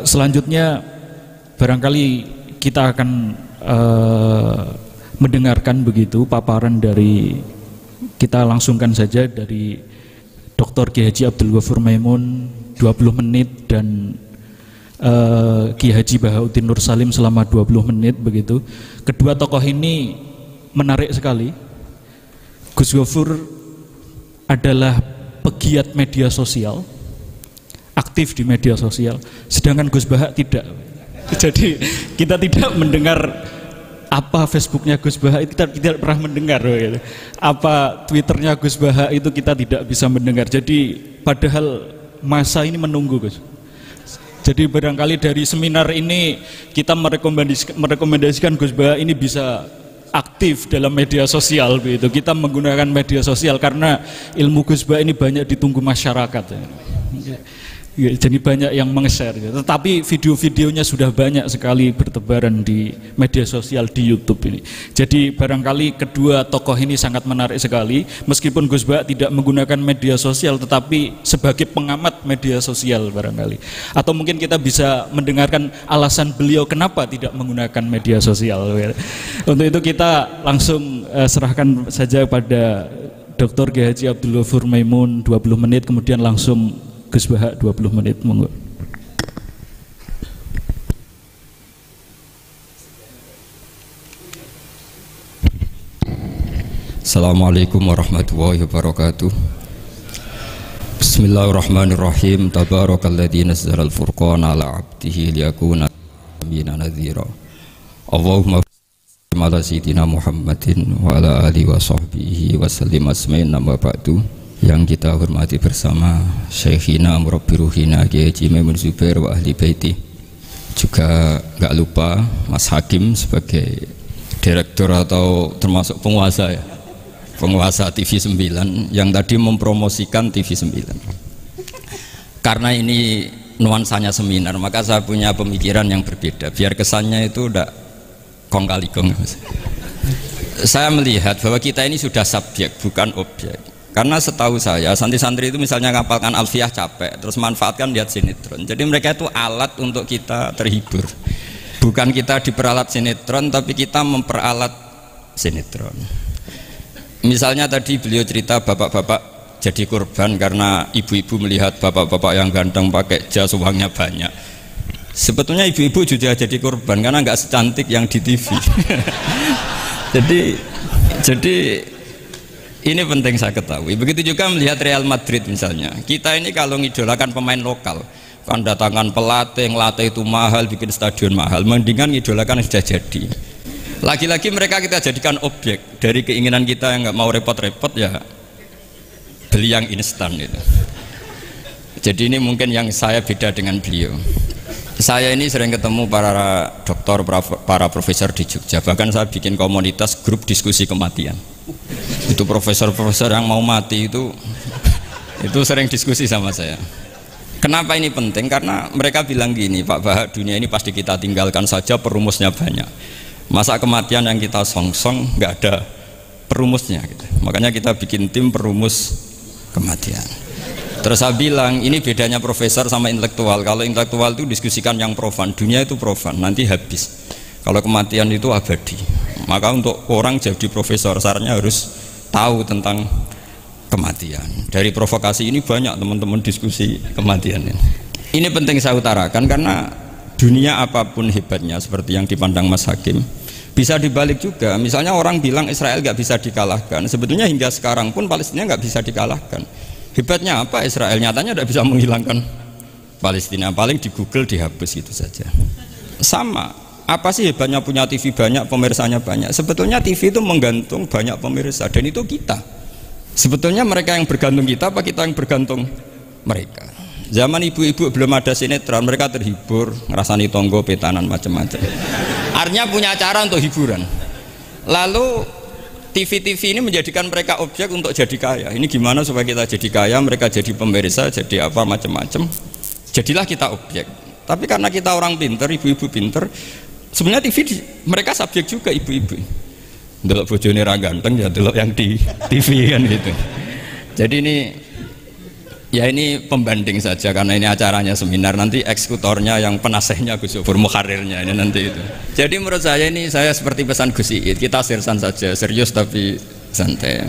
Selanjutnya barangkali kita akan mendengarkan begitu paparan dari, kita langsungkan saja dari Dr. Kiai Haji Abdul Ghafur Maimun 20 menit dan Kiai Haji Bahauddin Nur Salim selama 20 menit begitu. Kedua tokoh ini menarik sekali. Gus Ghafur adalah pegiat media sosial, aktif di media sosial, sedangkan Gus Baha tidak. Jadi kita tidak mendengar apa Facebooknya Gus Baha, itu kita tidak pernah mendengar gitu. Apa Twitternya Gus Baha itu kita tidak bisa mendengar. Jadi padahal masa ini menunggu Gus. Jadi barangkali dari seminar ini kita merekomendasikan Gus Baha ini bisa aktif dalam media sosial begitu. Kita menggunakan media sosial karena ilmu Gus Baha ini banyak ditunggu masyarakat. Ya, jadi banyak yang meng-share gitu. Tetapi video-videonya sudah banyak sekali bertebaran di media sosial di YouTube ini. Jadi barangkali kedua tokoh ini sangat menarik sekali. Meskipun Gus Baha tidak menggunakan media sosial, tetapi sebagai pengamat media sosial barangkali. Atau mungkin kita bisa mendengarkan alasan beliau kenapa tidak menggunakan media sosial. Untuk itu kita langsung serahkan saja pada Dr. Kiai Haji Abdul Ghafur Maimun 20 menit, kemudian langsung Gus Baha 20 menit, monggo. Assalamualaikum warahmatullahi wabarakatuh. Bismillahirrahmanirrahim. Tabarakalladzi nazzala al-furqana ala 'abdihi liyakuna lin-'alamin nadhira. Allahumma shalli ala sayyidina Muhammadin wa ala alihi wa sahbihi wa sallim asma'in nama ba'du. Yang kita hormati bersama Syekhina Murabbi Ruhina Kiai Haji Maimun Zubair wa ahli baiti. Juga nggak lupa Mas Hakim sebagai direktur atau termasuk penguasa ya, penguasa TV 9 yang tadi mempromosikan TV 9. Karena ini nuansanya seminar, maka saya punya pemikiran yang berbeda biar kesannya itu udah kong kali kong. Saya melihat bahwa kita ini sudah subjek bukan objek. Karena setahu saya santri-santri itu misalnya ngapalkan alfiah capek, terus manfaatkan lihat sinetron. Jadi mereka itu alat untuk kita terhibur. Bukan kita diperalat sinetron, tapi kita memperalat sinetron. Misalnya tadi beliau cerita bapak-bapak jadi korban karena ibu-ibu melihat bapak-bapak yang ganteng pakai jas uangnya banyak. Sebetulnya ibu-ibu juga jadi korban karena nggak secantik yang di TV. jadi ini penting saya ketahui. Begitu juga melihat Real Madrid misalnya. Kita ini kalau ngidolakan pemain lokal, kan datangkan pelatih, ngelatih itu mahal, bikin stadion mahal. Mendingan ngidolakan yang sudah jadi. Lagi-lagi mereka kita jadikan objek dari keinginan kita yang nggak mau repot-repot ya beli yang instan gitu. Jadi ini mungkin yang saya beda dengan beliau. Saya ini sering ketemu para dokter, para profesor di Jogja. Bahkan saya bikin komunitas grup diskusi kematian. Itu profesor-profesor yang mau mati itu sering diskusi sama saya. Kenapa ini penting? Karena mereka bilang gini, Pak Baha, dunia ini pasti kita tinggalkan saja, perumusnya banyak. Masa kematian yang kita songsong nggak ada perumusnya gitu. Makanya kita bikin tim perumus kematian. Terus saya bilang, ini bedanya profesor sama intelektual. Kalau intelektual itu diskusikan yang profan, dunia itu profan, nanti habis. Kalau kematian itu abadi. Maka untuk orang jadi profesor, sarannya harus tahu tentang kematian. Dari provokasi ini banyak teman-teman diskusi kematian ini. Ini penting saya utarakan karena dunia apapun hebatnya seperti yang dipandang Mas Hakim, bisa dibalik juga. Misalnya orang bilang Israel nggak bisa dikalahkan, sebetulnya hingga sekarang pun Palestina nggak bisa dikalahkan. Hebatnya apa Israel? Nyatanya tidak bisa menghilangkan Palestina, paling di Google dihapus gitu saja. Sama, apa sih hebatnya punya TV banyak, pemirsanya banyak? Sebetulnya TV itu menggantung banyak pemirsa dan itu kita. Sebetulnya mereka yang bergantung kita, apa kita yang bergantung mereka? Zaman ibu-ibu belum ada sinetron, mereka terhibur, ngerasani tonggo, petanan, macam-macam. Artinya punya cara untuk hiburan. Lalu TV-TV ini menjadikan mereka objek untuk jadi kaya. Ini gimana supaya kita jadi kaya, mereka jadi pemirsa, jadi apa, macam-macam. Jadilah kita objek. Tapi karena kita orang pinter, ibu-ibu pinter, sebenarnya TV mereka subjek juga ibu-ibu. Delok bojone ra ganteng ya delok yang di TV kan gitu. Jadi Ya ini pembanding saja karena ini acaranya seminar, nanti eksekutornya yang penasehnya Gus Yofur, muharirnya ini nanti itu. Jadi menurut saya ini saya seperti pesan Gus Iid, kita sersan saja, serius tapi santai.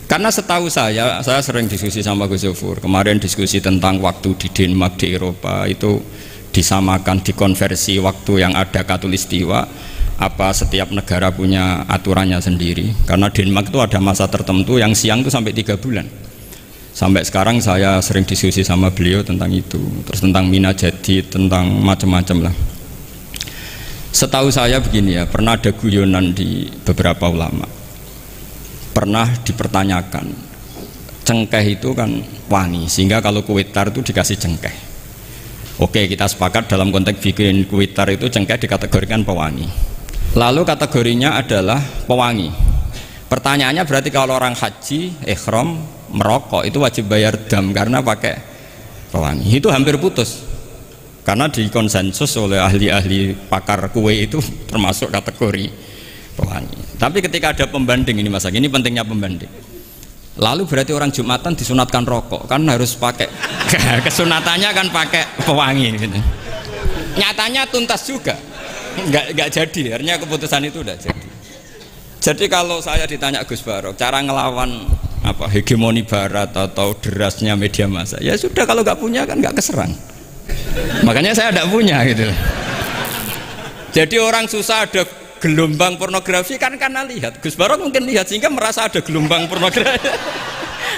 Karena setahu saya sering diskusi sama Gus Yofur. Kemarin diskusi tentang waktu di Denmark di Eropa itu disamakan, dikonversi waktu yang ada Katulistiwa. Apa setiap negara punya aturannya sendiri? Karena Denmark itu ada masa tertentu yang siang itu sampai 3 bulan. Sampai sekarang saya sering diskusi sama beliau tentang itu, terus tentang Mina Jadid, tentang macam-macam lah. Setahu saya begini ya, pernah ada guyonan di beberapa ulama, pernah dipertanyakan, cengkeh itu kan wangi, sehingga kalau kue tar itu dikasih cengkeh. Oke, kita sepakat dalam konteks bikin kue tar itu cengkeh dikategorikan pewangi. Lalu kategorinya adalah pewangi. Pertanyaannya berarti kalau orang haji, ihram, merokok itu wajib bayar dam karena pakai pewangi. Itu hampir putus karena dikonsensus oleh ahli-ahli pakar kue itu termasuk kategori pewangi. Tapi ketika ada pembanding ini Mas, ini pentingnya pembanding. Lalu berarti orang Jumatan disunatkan rokok kan harus pakai kesunatannya kan pakai pewangi gitu. Nyatanya tuntas juga nggak jadi, artinya keputusan itu udah jadi. Jadi kalau saya ditanya Gus Barok cara ngelawan apa hegemoni barat atau derasnya media massa, ya sudah kalau nggak punya kan nggak keserang. Makanya saya tidak punya gitu. Jadi orang susah ada gelombang pornografi kan karena lihat. Gus Barok mungkin lihat sehingga merasa ada gelombang pornografi.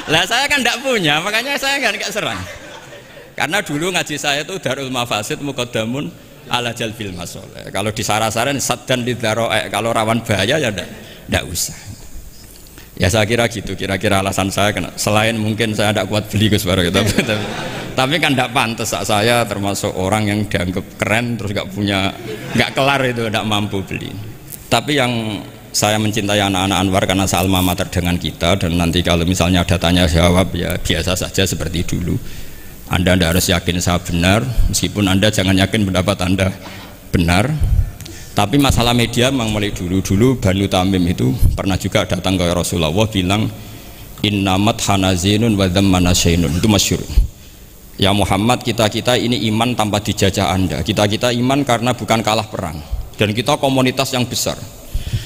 Lah saya kan tidak punya, makanya saya kan nggak serang. Karena dulu ngaji saya itu Darul Mafasid Muqaddamun ala Jalbil Masoleh. Kalau disara-saran saddan lidzaro'e, kalau rawan bahaya ya tidak usah. Ya saya kira gitu, kira-kira alasan saya kena. Selain mungkin saya tidak kuat beli Gus Barok gitu. Tapi kan tidak pantas, saya termasuk orang yang dianggap keren terus nggak kelar itu, tidak mampu beli. Tapi yang saya mencintai anak-anak Anwar karena sealma mater dengan kita, dan nanti kalau misalnya ada tanya jawab ya biasa saja seperti dulu. Anda tidak harus yakin saya benar, meskipun Anda jangan yakin pendapat Anda benar. Tapi masalah media memang mulai dulu Banu Tamim itu pernah juga datang ke Rasulullah bilang innamat hanazinun wa dhammana syainun, itu masyhur. Ya Muhammad, kita ini iman tanpa dijajah Anda. Kita iman karena bukan kalah perang, dan kita komunitas yang besar,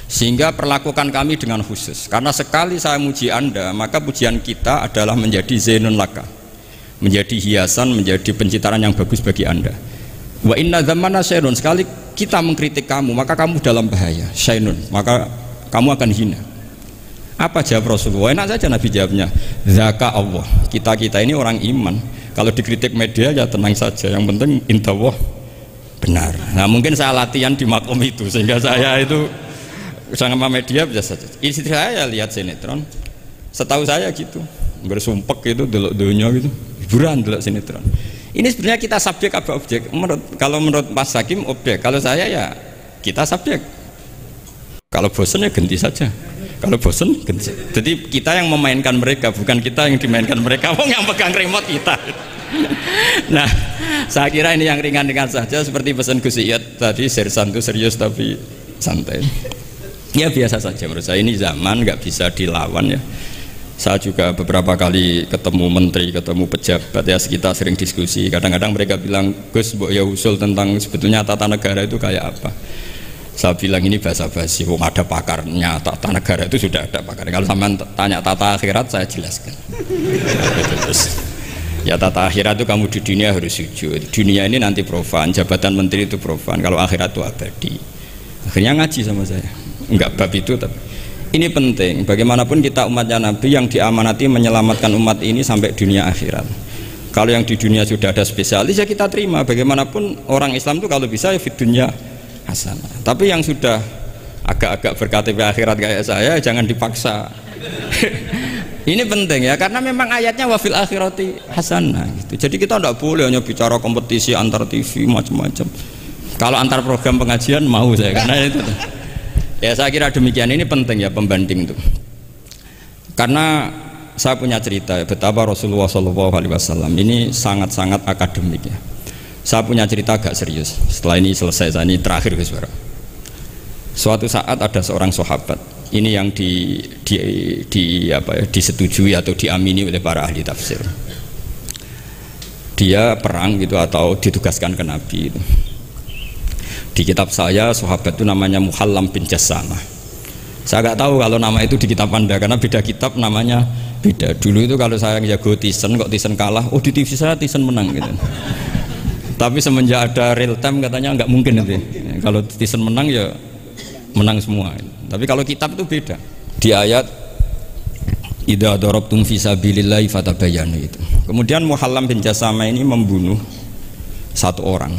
sehingga perlakukan kami dengan khusus. Karena sekali saya muji Anda, maka pujian kita adalah menjadi zainun laka, menjadi hiasan, menjadi pencitraan yang bagus bagi Anda. Wa inna dhammana syainun, sekali kita mengkritik kamu maka kamu dalam bahaya, syainun, maka kamu akan hina. Apa jawab Rasulullah? Enak saja Nabi jawabnya, zaka Allah, kita ini orang iman, kalau dikritik media ya tenang saja, yang penting intawah benar. Nah mungkin saya latihan di makom itu sehingga saya itu sama media biasa saja. Istri saya lihat sinetron, setahu saya gitu, bersumpek gitu, delok dunia gitu, hiburan delok sinetron. Ini sebenarnya kita subjek apa objek? Kalau menurut Mas Hakim objek, kalau saya ya kita subjek. Kalau bosan ya ganti saja. Kalau bosan ganti. Jadi kita yang memainkan mereka, bukan kita yang dimainkan mereka. Wong yang pegang remote kita. Nah, saya kira ini yang ringan-ringan saja seperti pesan Gus Iyad tadi, sersan itu serius tapi santai. Ya biasa saja menurut saya, ini zaman nggak bisa dilawan ya. Saya juga beberapa kali ketemu menteri, ketemu pejabat ya, kita sering diskusi. Kadang-kadang mereka bilang, Gus, mbok ya usul tentang sebetulnya tata negara itu kayak apa. Saya bilang ini basa-basi, ada pakarnya, tata negara itu sudah ada pakar. Kalau sama tanya tata akhirat saya jelaskan. Ya tata akhirat itu kamu di dunia harus sujud. Dunia ini nanti profan, jabatan menteri itu profan. Kalau akhirat itu abadi. Akhirnya ngaji sama saya. Enggak bab itu tapi. Ini penting, bagaimanapun kita umatnya Nabi yang diamanati menyelamatkan umat ini sampai dunia akhirat. Kalau yang di dunia sudah ada spesialis ya kita terima. Bagaimanapun orang Islam itu kalau bisa ya fit dunya hasanah. Tapi yang sudah agak-agak berKTP akhirat kayak saya jangan dipaksa. Ini penting ya, karena memang ayatnya wafil akhirati hasanah gitu. Jadi kita tidak boleh hanya bicara kompetisi antar TV macam-macam. Kalau antar program pengajian mau saya, karena itu. Ya saya kira demikian, ini penting ya pembanding itu. Karena saya punya cerita ya, betapa Rasulullah SAW ini sangat-sangat akademik ya. Saya punya cerita agak serius. Setelah ini selesai, saya ini terakhir Gus Bara. Suatu saat ada seorang sahabat, ini yang disetujui atau diamini oleh para ahli tafsir. dia perang gitu atau ditugaskan ke Nabi itu. Di kitab saya sahabat itu namanya Muhallam bin Jassamah. Saya nggak tahu kalau nama itu di kitab Anda karena beda kitab namanya beda. Dulu itu kalau saya jago Tyson kok Tyson kalah, oh di TV saya Tyson menang gitu. Tapi semenjak ada real time katanya nggak mungkin itu. Kalau Tyson menang ya menang semua. Tapi kalau kitab itu beda. Di ayat idza darabtum fi sabilillahi fatabayyanu itu. Kemudian Muhallam bin Jassamah ini membunuh satu orang.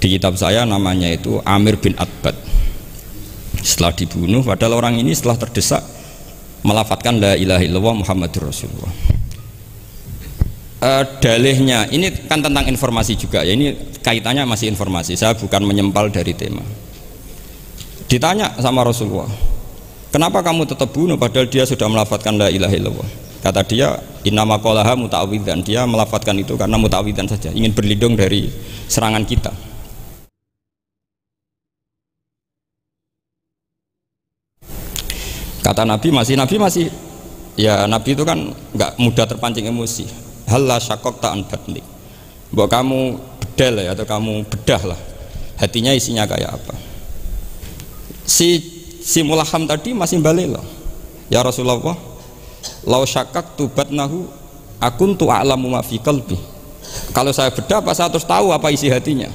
Di kitab saya namanya itu Amir bin Atbad. Setelah dibunuh, padahal orang ini setelah terdesak melafadzkan la ilaha illallah Muhammadur Rasulullah. Dalihnya ini kan tentang informasi juga ya, ini kaitannya masih informasi, saya bukan menyempal dari tema. Ditanya sama Rasulullah, kenapa kamu tetap bunuh padahal dia sudah melafadzkan la ilaha illallah? Kata dia, innama qalaha muta'awwidzan, dia melafadzkan itu karena muta'awwidzan saja, ingin berlindung dari serangan kita. Kata Nabi masih ya, Nabi itu kan nggak mudah terpancing emosi. Halla syakok ta'an batnik, bahwa kamu bedal ya, atau kamu bedah lah hatinya isinya kayak apa. Si Mulaham tadi masih balik loh, ya Rasulullah, lau syakak tubatnahu akun tu a'lamu ma fi qalbi. Kalau saya bedah apa saya terus tahu apa isi hatinya?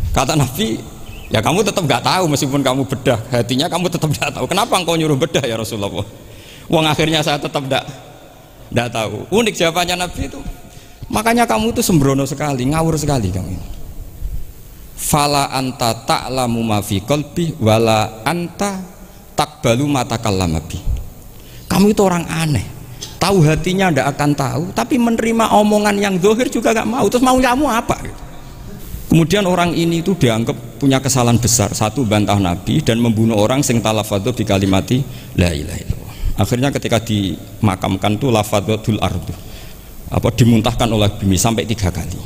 Kata Nabi, ya kamu tetap nggak tahu meskipun kamu bedah hatinya, kamu tetap nggak tahu. Kenapa engkau nyuruh bedah ya Rasulullah? Wong akhirnya saya tetap nggak tahu. Unik jawabannya Nabi itu. Makanya kamu itu sembrono sekali, ngawur sekali kamu ini. Fala anta ta'lamu ma fi qalbi wala anta taqbalu ma takallama bi. Kamu itu orang aneh. Tahu hatinya ndak akan tahu, tapi menerima omongan yang zahir juga nggak mau. Terus mau kamu apa? Kemudian orang ini itu dianggap punya kesalahan besar. Satu, bantah Nabi dan membunuh orang sing talafadhu bi kalimati la ilaha illallah. Akhirnya ketika dimakamkan tuh lafadzatul ardu, apa dimuntahkan oleh bumi sampai 3 kali.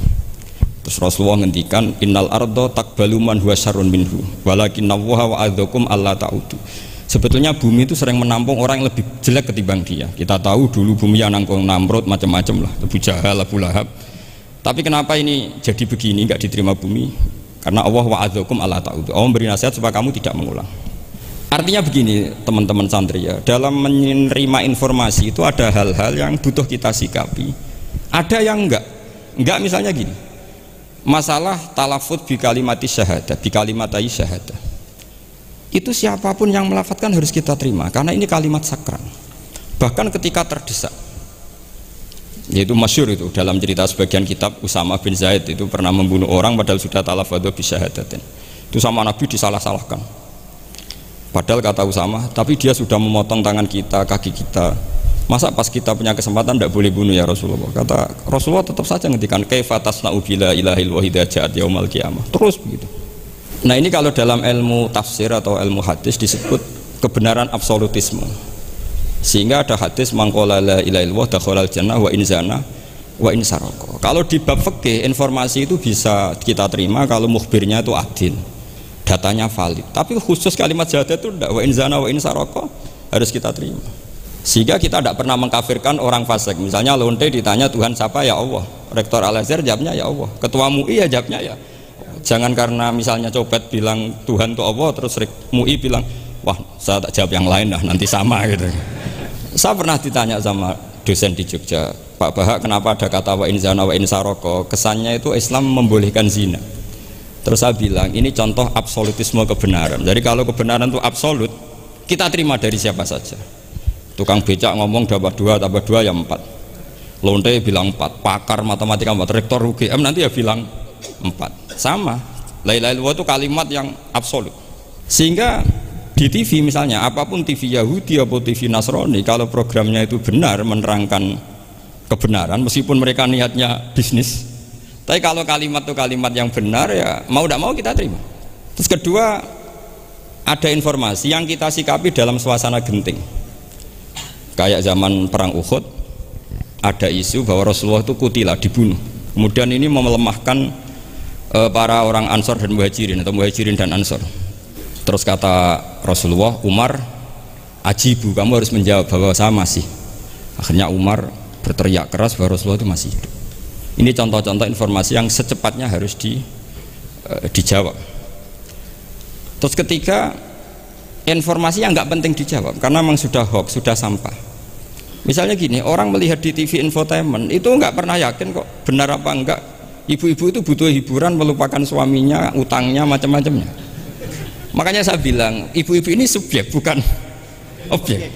Terus Rasulullah ngendikan innal ardo takbalu man huwa syarrun minhu walakinnallaha wa'adzakum alla ta'udu. Sebetulnya bumi itu sering menampung orang yang lebih jelek ketimbang dia. Kita tahu dulu bumi yang nangkung Namrud macam-macam lah, Abu Jahal, Abu Lahab. Tapi kenapa ini jadi begini, nggak diterima bumi? Karena Allah wa'adzakum alla ta'udu. Allah memberi nasihat supaya kamu tidak mengulang. Artinya begini teman-teman santri ya, dalam menerima informasi itu ada hal-hal yang butuh kita sikapi, ada yang enggak misalnya gini, masalah talafut bi kalimati syahadah, bi kalimatai syahadah, itu siapapun yang melafadzkan harus kita terima karena ini kalimat sakral. Bahkan ketika terdesak, yaitu masyhur itu dalam cerita sebagian kitab, Usama bin Zaid itu pernah membunuh orang padahal sudah talafadhu bi syahadatin, itu sama Nabi disalah-salahkan. Padahal kata Usama, tapi dia sudah memotong tangan kita, kaki kita. Masa pas kita punya kesempatan tidak boleh bunuh ya Rasulullah? Kata Rasulullah tetap saja ngendikan kaifa tasna'u bila ilaha illallah idza ja'at yaumal qiyamah. Terus begitu. Nah ini kalau dalam ilmu tafsir atau ilmu hadis disebut kebenaran absolutisme. Sehingga ada hadis mangqala la ilaha illallah dakhalal jannah wa in zana wa in saraka. Kalau di bab fikih informasi itu bisa kita terima kalau mukhbirnya itu adil, datanya valid. Tapi khusus kalimat syahadat itu tidak, wa in zana wa in saraka harus kita terima. Sehingga kita tidak pernah mengkafirkan orang fasik. Misalnya lonte ditanya Tuhan siapa, ya Allah. Rektor Al-Azhar jawabnya ya Allah. Ketua MUI ya jawabnya ya. Jangan karena misalnya copet bilang Tuhan itu Allah, terus MUI bilang wah saya tak jawab yang lain dah, nanti sama gitu. Saya pernah ditanya sama dosen di Jogja, Pak Bahak kenapa ada kata wa in zana wa in saraka? Kesannya itu Islam membolehkan zina. Terus saya bilang ini contoh absolutisme kebenaran. Jadi kalau kebenaran itu absolut, kita terima dari siapa saja. Tukang becak ngomong dapat 2 tambah 2 ya 4. Lonte bilang 4, pakar matematika 4, rektor UGM nanti ya bilang 4. Sama. La ilaha illallah itu kalimat yang absolut. Sehingga di TV misalnya, apapun TV Yahudi atau TV Nasrani, kalau programnya itu benar menerangkan kebenaran, meskipun mereka niatnya bisnis, tapi kalau kalimat itu kalimat yang benar ya mau tidak mau kita terima. Terus kedua, ada informasi yang kita sikapi dalam suasana genting. Kayak zaman perang Uhud, ada isu bahwa Rasulullah itu kutilah, dibunuh. Kemudian ini melemahkan para orang Ansor dan Muhajirin atau Muhajirin dan Ansor. Terus kata Rasulullah, Umar, ajibu, kamu harus menjawab bahwa saya masih. Akhirnya Umar berteriak keras bahwa Rasulullah itu masih hidup. Ini contoh-contoh informasi yang secepatnya harus dijawab. Terus ketiga, informasi yang nggak penting dijawab karena memang sudah hoax, sudah sampah. Misalnya gini, orang melihat di TV infotainment itu nggak pernah yakin kok benar apa enggak. Ibu-ibu itu butuh hiburan, melupakan suaminya, utangnya, macam-macamnya. Makanya saya bilang, ibu-ibu ini subjek bukan objek.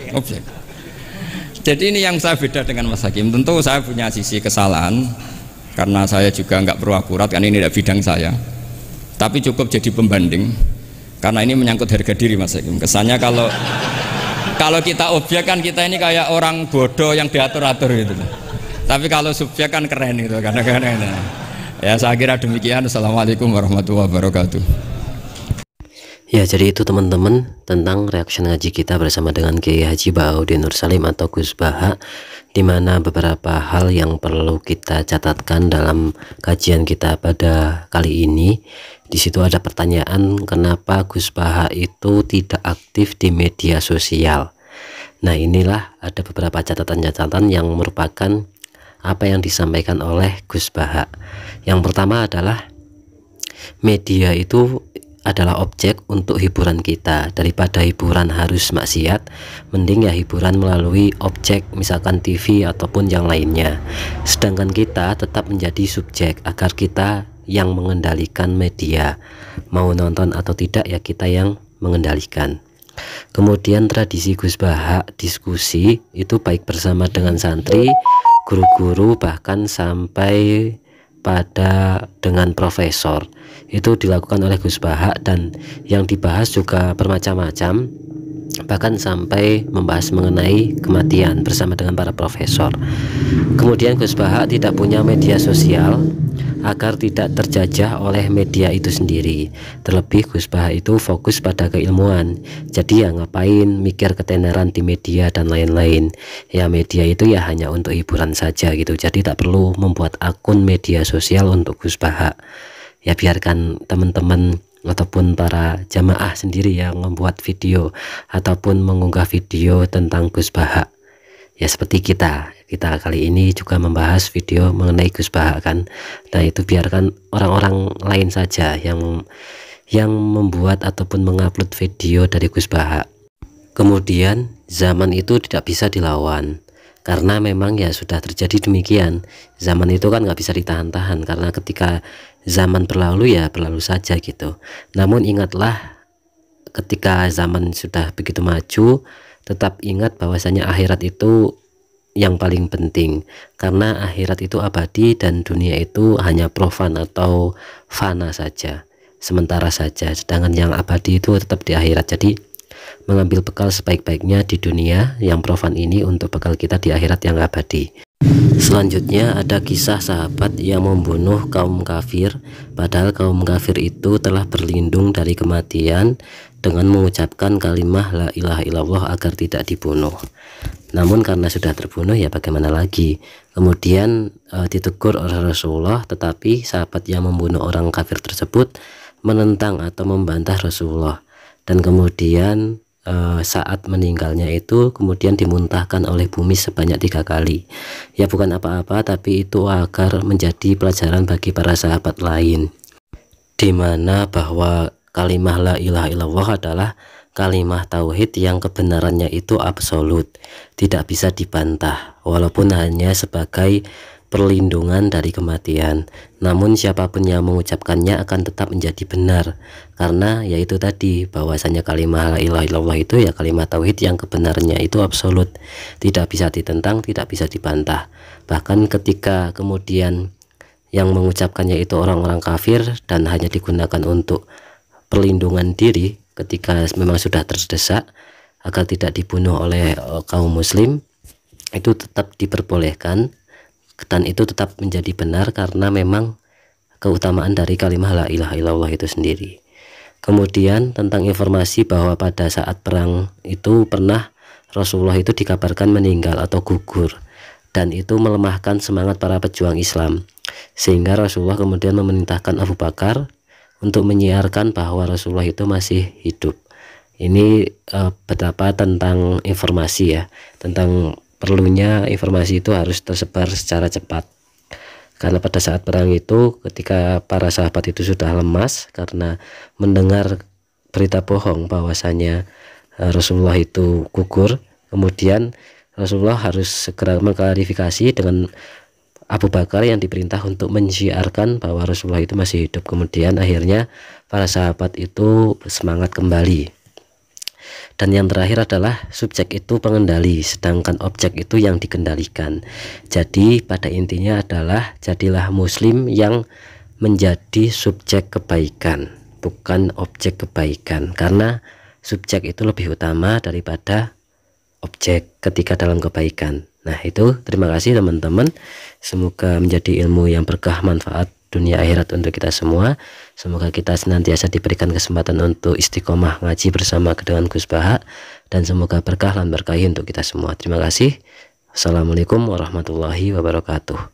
Jadi ini yang saya beda dengan Mas Hakim. Tentu saya punya sisi kesalahan karena saya juga nggak perlu akurat, karena ini tidak bidang saya. Tapi cukup jadi pembanding karena ini menyangkut harga diri Mas Hakim. Kesannya kalau kita objek kan kita ini kayak orang bodoh yang diatur-atur gitu. Tapi kalau subjek kan keren gitu, kadang-kadang. Ya saya kira demikian. Assalamualaikum warahmatullahi wabarakatuh. Ya, jadi itu teman-teman tentang reaction ngaji kita bersama dengan Kiai Haji Bahaudin Nur Salim atau Gus Baha, di mana beberapa hal yang perlu kita catatkan dalam kajian kita pada kali ini. Di situ ada pertanyaan kenapa Gus Baha itu tidak aktif di media sosial. Nah, inilah ada beberapa catatan-catatan yang merupakan apa yang disampaikan oleh Gus Baha. Yang pertama adalah media itu adalah objek untuk hiburan kita. Daripada hiburan harus maksiat, mending ya hiburan melalui objek, misalkan TV ataupun yang lainnya. Sedangkan kita tetap menjadi subjek agar kita yang mengendalikan media. Mau nonton atau tidak ya kita yang mengendalikan. Kemudian tradisi Gus Baha diskusi itu baik bersama dengan santri, guru-guru, bahkan sampai pada dengan profesor itu dilakukan oleh Gus Baha, dan yang dibahas juga bermacam-macam, bahkan sampai membahas mengenai kematian bersama dengan para profesor. Kemudian Gus Baha tidak punya media sosial agar tidak terjajah oleh media itu sendiri. Terlebih Gus Baha itu fokus pada keilmuan, jadi ya ngapain mikir ketenaran di media dan lain-lain. Ya media itu ya hanya untuk hiburan saja gitu, jadi tak perlu membuat akun media sosial untuk Gus Baha. Ya biarkan teman-teman ataupun para jamaah sendiri yang membuat video ataupun mengunggah video tentang Gus Baha. Ya seperti kita kali ini juga membahas video mengenai Gus Baha kan. Nah itu biarkan orang-orang lain saja yang membuat ataupun mengupload video dari Gus Baha. Kemudian zaman itu tidak bisa dilawan karena memang ya sudah terjadi demikian. Zaman itu kan nggak bisa ditahan-tahan karena ketika zaman berlalu ya berlalu saja gitu. Namun ingatlah ketika zaman sudah begitu maju, tetap ingat bahwasanya akhirat itu yang paling penting, karena akhirat itu abadi dan dunia itu hanya profan atau fana saja, sementara saja, sedangkan yang abadi itu tetap di akhirat. Jadi mengambil bekal sebaik-baiknya di dunia yang profan ini untuk bekal kita di akhirat yang abadi. Selanjutnya ada kisah sahabat yang membunuh kaum kafir, padahal kaum kafir itu telah berlindung dari kematian dengan mengucapkan kalimah la ilaha illallah agar tidak dibunuh. Namun karena sudah terbunuh ya bagaimana lagi. Kemudian ditegur oleh Rasulullah, tetapi sahabat yang membunuh orang kafir tersebut menentang atau membantah Rasulullah, dan kemudian saat meninggalnya itu kemudian dimuntahkan oleh bumi sebanyak 3 kali. Ya bukan apa-apa, tapi itu agar menjadi pelajaran bagi para sahabat lain, di mana bahwa kalimah la ilaha illallah adalah kalimah tauhid yang kebenarannya itu absolut, tidak bisa dibantah walaupun hanya sebagai perlindungan dari kematian. Namun siapapun yang mengucapkannya akan tetap menjadi benar, karena yaitu tadi bahwasanya kalimah la ilaha illallah itu ya kalimah tauhid yang kebenarannya itu absolut, tidak bisa ditentang, tidak bisa dibantah. Bahkan ketika kemudian yang mengucapkannya itu orang-orang kafir dan hanya digunakan untuk perlindungan diri ketika memang sudah terdesak agar tidak dibunuh oleh kaum muslim, itu tetap diperbolehkan dan itu tetap menjadi benar karena memang keutamaan dari kalimah la ilaha illallah itu sendiri. Kemudian tentang informasi bahwa pada saat perang itu pernah Rasulullah itu dikabarkan meninggal atau gugur, dan itu melemahkan semangat para pejuang Islam, sehingga Rasulullah kemudian memerintahkan Abu Bakar untuk menyiarkan bahwa Rasulullah itu masih hidup. Ini betapa tentang informasi ya, tentang perlunya informasi itu harus tersebar secara cepat. Karena pada saat perang itu ketika para sahabat itu sudah lemas karena mendengar berita bohong bahwasanya Rasulullah itu gugur, kemudian Rasulullah harus segera mengklarifikasi dengan Abu Bakar yang diperintah untuk menyiarkan bahwa Rasulullah itu masih hidup. Kemudian akhirnya para sahabat itu semangat kembali. Dan yang terakhir adalah subjek itu pengendali, sedangkan objek itu yang dikendalikan. Jadi pada intinya adalah jadilah muslim yang menjadi subjek kebaikan, bukan objek kebaikan, karena subjek itu lebih utama daripada objek ketika dalam kebaikan. Nah itu, terima kasih teman-teman, semoga menjadi ilmu yang berkah, manfaat dunia akhirat untuk kita semua. Semoga kita senantiasa diberikan kesempatan untuk istiqomah ngaji bersama dengan Gus Baha, dan semoga berkah dan berkahi untuk kita semua. Terima kasih. Assalamualaikum warahmatullahi wabarakatuh.